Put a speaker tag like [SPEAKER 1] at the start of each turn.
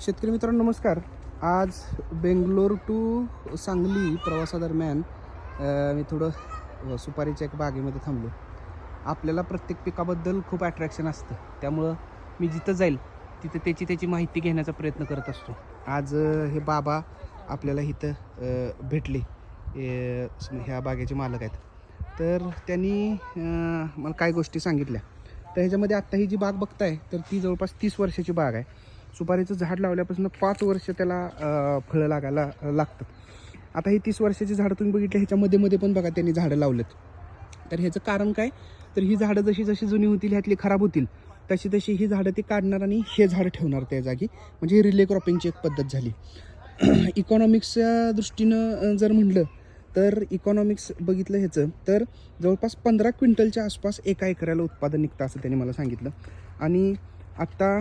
[SPEAKER 1] शेतकरी मित्रांनो नमस्कार. आज बेंगलोर टू सांगली प्रवासादरम्यान मी थोडं सुपारीच्या एक बागेमध्ये थांबलो. आपल्याला प्रत्येक पिकाबद्दल खूप अट्रॅक्शन असतं, त्यामुळं मी जिथं जाईल तिथं त्याची माहिती घेण्याचा प्रयत्न करत असतो. आज हे बाबा आपल्याला इथं भेटले. ह्या बागेचे मालक आहेत. तर त्यांनी मला काय गोष्टी सांगितल्या. तर ह्याच्यामध्ये आत्ता ही जी बाग बघताय तर ती जवळपास 30 वर्षाची बाग आहे. सुपारीचं झाड लावल्यापासून 5 वर्ष त्याला फळं लागायला लागतात. आता ही 30 वर्षाची झाडं तुम्ही बघितली, ह्याच्यामध्ये पण बघा त्यांनी झाडं लावलेत. तर ह्याचं कारण काय, तर ही झाडं जशी जुनी होतील ह्यातली खराब होतील तशी ही झाडं ती काढणार आणि हे झाडं ठेवणार त्या जागी. म्हणजे ही रिले क्रॉपिंगची एक पद्धत झाली. इकॉनॉमिक्सच्या दृष्टीनं जर म्हणलं तर इकॉनॉमिक्स बघितलं ह्याचं तर जवळपास 15 क्विंटलच्या आसपास एका एकराला उत्पादन निघतं असं त्यांनी मला सांगितलं. आणि आत्ता